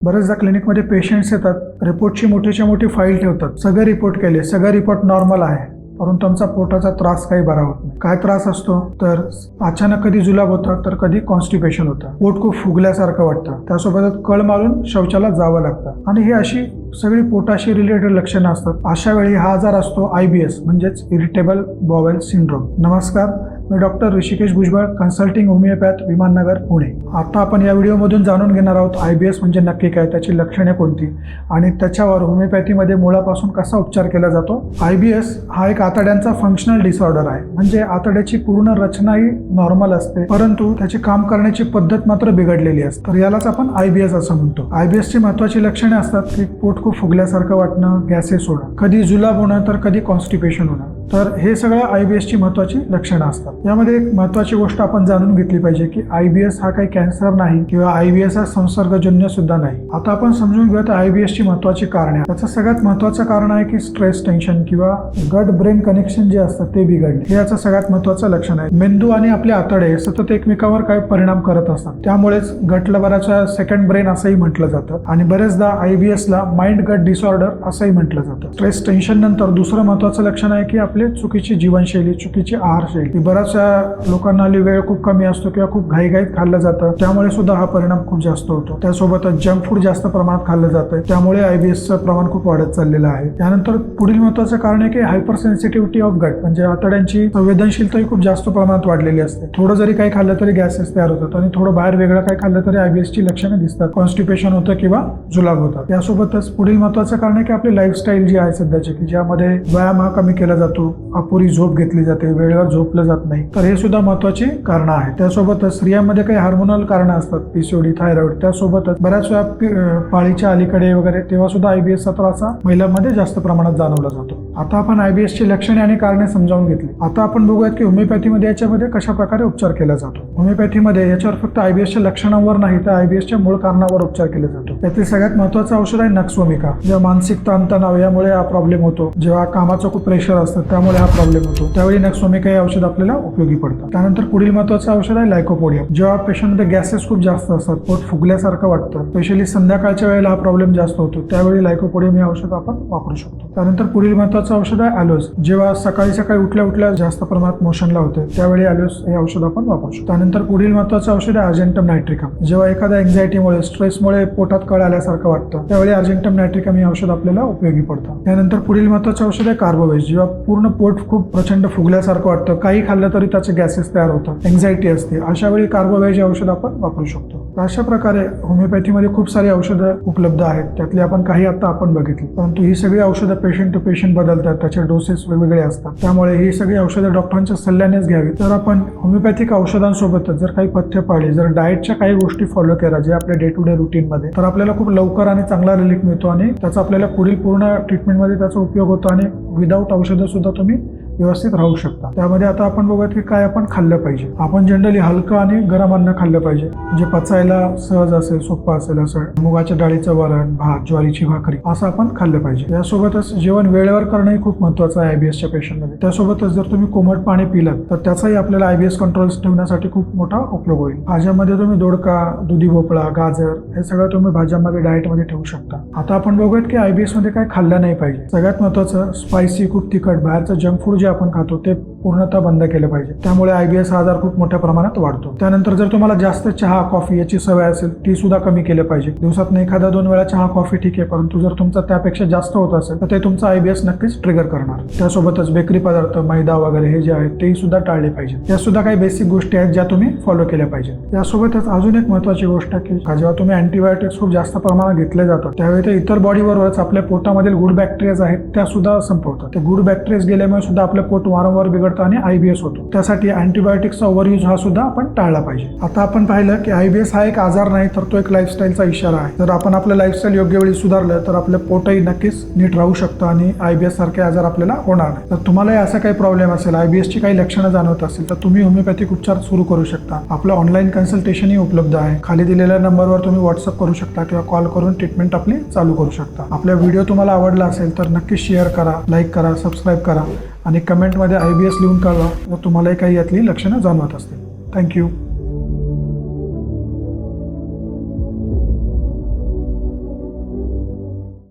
बरेचदा क्लिनिकमध्ये पेशंट्स येतात, रिपोर्टची मोठीच्या मोठी फाईल ठेवतात, सगळे रिपोर्ट केले, सगळे रिपोर्ट नॉर्मल आहे, परंतु आमचा पोटाचा त्रास काही बरा होत नाही. काय त्रास असतो तर अचानक कधी जुलाब होतं तर कधी कॉन्स्टिपेशन होतं, पोट खूप फुगल्यासारखं वाटतं, त्यासोबतच कळ मारून शौचाला जावं लागतं आणि ही अशी सगळी पोटाशी रिलेटेड लक्षणं असतात. अशा वेळी हा आजार असतो IBS म्हणजेच इरिटेबल बॉवेल सिंड्रोम. नमस्कार, मी doctor Hrishikesh Bhujbal, consulting homeopath, Vimannagar, Pune. आता आपण या व्हिडिओमधून जाणून घेणार आहोत IBS म्हणजे नक्की काय, त्याची लक्षणे कोणती आणि त्याच्यावर होमिओपॅथीमध्ये मुळापासून कसा उपचार केला जातो. IBS हा एक आतड्यांचा फंक्शनल डिसऑर्डर आहे, म्हणजे आतड्याची पूर्ण रचना ही नॉर्मल असते, परंतु त्याची काम करण्याची पद्धत मात्र बिघडलेली असते. तर यालाच आपण IBS असं म्हणतो. IBS ची महत्त्वाची लक्षणे असतात की पोट खूप फुगल्यासारखं वाटणं, गॅसेस होणं, कधी जुलाब होणं तर कधी कॉन्स्टिपेशन होणं. तर हे सगळं IBS ची महत्त्वाची लक्षणं असतात. यामध्ये एक महत्त्वाची गोष्ट आपण जाणून घेतली पाहिजे की IBS हा काही कॅन्सर नाही किंवा IBS हा संसर्गजन्य सुद्धा नाही. आता आपण समजून घेऊयात IBS ची महत्त्वाची कारणे. त्याचं सगळ्यात महत्त्वाचं कारण आहे की स्ट्रेस, टेन्शन किंवा गट ब्रेन कनेक्शन जे असतात ते बिघडणे, हे याचं सगळ्यात महत्त्वाचं लक्षण आहे. मेंदू आणि आपले आतडे सतत एकमेकावर काही परिणाम करत असतात, त्यामुळेच गटला बऱ्याचशा सेकंड ब्रेन असंही म्हटलं जातं आणि बरेचदा IBS ला माइंड गट डिसऑर्डर असंही म्हटलं जातं. स्ट्रेस, टेन्शन नंतर दुसरं महत्त्वाचं लक्षण आहे की चुकीची जीवनशैली, चुकीची आहारशैली. बऱ्याचशा लोकांना वेळ खूप कमी असतो किंवा खूप घाईघाईत खाल्लं जातं, त्यामुळे सुद्धा हा परिणाम खूप जास्त होतो. त्यासोबतच जंक फूड जास्त प्रमाणात खाल्लं जातं, त्यामुळे IBSचं प्रमाण खूप वाढत चाललेलं आहे. त्यानंतर पुढील महत्त्वाचं कारण आहे की हायपर सेन्सिटिव्हिटी ऑफ गट, म्हणजे आतड्यांची संवेदनशीलता खूप जास्त प्रमाणात वाढलेली असते. थोडं जरी काही खाल्लं तरी गॅसेस तयार होतात आणि थोडं बाहेर वेगळं काही खाल्लं तरी IBS ची लक्षणं दिसतात, कॉन्स्टिपेशन होतं किंवा जुलाब होतात. त्यासोबतच पुढील महत्त्वाचं कारण आहे की आपली लाईफस्टाईल जी आहे सध्याची, की ज्यामध्ये व्यायाम हा कमी केला जातो, अपुरी झोप घेतली जाते, वेळेवर झोपलं जात नाही, तर हे सुद्धा महत्त्वाची कारणं आहेत. त्यासोबतच स्त्रियांमध्ये काही हार्मोनल कारणं असतात, PCOD, थायरॉइड. त्यासोबतच बऱ्याच वेळा पाळीच्या अलीकडे वगैरे तेव्हा सुद्धा IBSचा त्रास महिलांमध्ये जास्त प्रमाणात जाणवला जातो. आता आपण IBS ची लक्षणे आणि कारणे समजावून घेतली. आता आपण बघूयात की होमिओपॅथीमध्ये याच्यामध्ये कशा प्रकारे उपचार केला जातो. होमिओपॅथीमध्ये याच्यावर फक्त IBSच्या लक्षणांवर नाही तर IBSच्या मूळ कारणावर उपचार केला जातो. त्यातील सगळ्यात महत्त्वाचं औषध आहे नक्सवोमिका. जेव्हा मानसिक ताणतणाव यामुळे हा प्रॉब्लेम होतो, जेव्हा कामाचं खूप प्रेशर असतं त्यामुळे हा प्रॉब्लेम होतो, त्यावेळी नक्सवोमिका हे औषध आपल्याला उपयोगी पडतं. त्यानंतर पुढील महत्त्वाचं औषध आहे लायकोपोडियम. जेव्हा पेशंटमध्ये गॅसेस खूप जास्त असतात, पोट फुगल्यासारखं वाटतं, स्पेशली संध्याकाळच्या वेळेला हा प्रॉब्लेम जास्त होतो, त्यावेळी लायकोपोडियम हे औषध आपण वापरू शकतो. त्यानंतर पुढील महत्त्वाचं औषध आहे ॲलोज. जेव्हा सकाळी सकाळी उठल्या उठल्या जास्त प्रमाणात मोशनला होते, त्यावेळी ॲलोज हे औषध आपण वापरू शकतो. त्यानंतर पुढील महत्त्वाचं औषध आहे अर्जेंटम नायट्रिकम. जेव्हा एखाद्या एन्झायटीमुळे, स्ट्रेसमुळे पोटात कळ आल्यासारखं वाटतं, त्यावेळी अर्जेंटम नायट्रिकम हे औषध आपल्याला उपयोगी पडतं. त्यानंतर पुढील महत्त्वाचं औषध आहे कार्बोवेज. जेव्हा पूर्ण पोट खूप प्रचंड फुगल्यासारखं वाटतं, काही खाल्लं तरी त्याचे गॅसेस तयार होतात, एन्झायटी असते, अशा वेळी कार्बोवेज हे औषध आपण वापरू शकतो. अशा प्रकारे होमिओपॅथीमध्ये खूप सारी औषधं उपलब्ध आहेत, त्यातली आपण काही आता आपण बघितली, परंतु ही सगळी औषधं पेशंट टू पेशंट बदलतात, त्याचे डोसेस वेगवेगळे असतात, त्यामुळे ही सगळी औषधं डॉक्टरांच्या सल्ल्यानेच घ्यावी. तर आपण होमिओपॅथिक औषधांसोबतच जर काही पथ्य पाळली, जर डाएटच्या काही गोष्टी फॉलो केल्या जे आपल्या डे टू डे रुटीनमध्ये, तर आपल्याला खूप लवकर आणि चांगला रिलीफ मिळतो आणि त्याचा आपल्याला पुढील पूर्ण ट्रीटमेंटमध्ये त्याचा उपयोग होतो आणि विदाऊट औषधं सुद्धा तुम्ही व्यवस्थित राहू शकता. त्यामध्ये आता आपण बघूयात की काय आपण खाल्लं पाहिजे. आपण जनरली हलकं आणि गरम अन्न खाल्लं पाहिजे, म्हणजे पचायला सहज असेल, सोपं असेल असं. मुगाच्या डाळीचं वरण, भात, ज्वारीची भाकरी असं आपण खाल्लं पाहिजे. यासोबतच जेवण वेळेवर करणंही खूप महत्त्वाचं आहे IBSच्या पेशंटमध्ये. त्यासोबतच जर तुम्ही कोमट पाणी पिलं तर त्याचाही आपल्याला IBS कंट्रोल ठेवण्यासाठी खूप मोठा उपयोग होईल. भाज्यामध्ये तुम्ही दोडका, दुधी भोपळा, गाजर हे सगळं तुम्ही भाज्यामध्ये डाएटमध्ये ठेवू शकता. आता आपण बघूयात की IBS मध्ये काय खाल्लं नाही पाहिजे. सगळ्यात महत्त्वाचं स्पायसी, खूप तिखट, बाहेरचं जंक फूड जे आपण खातो ते पूर्णतः बंद केलं पाहिजे, त्यामुळे IBS हा आजार खूप मोठ्या प्रमाणात वाढतो. त्यानंतर जर तुम्हाला जास्त चहा, कॉफी याची सवय असेल, ती सुद्धा कमी केली पाहिजे. दिवसात एखादा 2 वेळा चहा, कॉफी ठीक आहे, परंतु जर तुमचा त्यापेक्षा जास्त होत असेल तर ते तुमचा IBS नक्कीच ट्रिगर करणार. त्यासोबतच बेकरी पदार्थ, मैदा वगैरे हे जे आहेत तेही सुद्धा टाळले पाहिजे. या सुद्धा काही बेसिक गोष्टी आहेत ज्या तुम्ही फॉलो केल्या पाहिजेत. यासोबतच अजून एक महत्त्वाची गोष्ट की जेव्हा तुम्ही अँटीबायोटिक्स खूप जास्त प्रमाणात घेतले जातात, त्यावेळी ते इतर बॉडीबरोबरच आपल्या पोटामधील गुड बॅक्टेरियाज आहेत त्या सुद्धा संपवतात. ते गुड बॅक्टेरियाज गेल्यामुळे सुद्धा आपलं पोट वारंवार बिघडतं आणि IBS होतो. त्यासाठी अँटीबायोटिक्सचा ओव्हरयूज हा सुद्धा आपण टाळला पाहिजे. आता आपण पाहिलं की IBS हा एक आजार नाही तर तो एक लाईफस्टाईलचा इशारा आहे. जर आपण आपलं लाईफस्टाईल योग्य वेळी सुधारलं तर आपलं पोटही नक्कीच नीट राहू शकतं आणि IBS सारखे आजार आपल्याला होणार नाही. तर तुम्हालाही असा काही प्रॉब्लेम असेल, IBS ची काही लक्षणं जाणवत असेल तर तुम्ही होमिओपॅथिक उपचार सुरू करू शकता. आपलं ऑनलाईन कन्सल्टेशनही उपलब्ध आहे. खाली दिलेल्या नंबरवर तुम्ही व्हॉट्सअप करू शकता किंवा कॉल करून ट्रीटमेंट आपली चालू करू शकता. आपला व्हिडिओ तुम्हाला आवडला असेल तर नक्की शेअर करा, लाईक करा, सबस्क्राईब करा आणि कमेंटमध्ये IBS लिहून कळवा जर तुम्हालाही काही यातली लक्षणं जाणवत असतील. थँक्यू.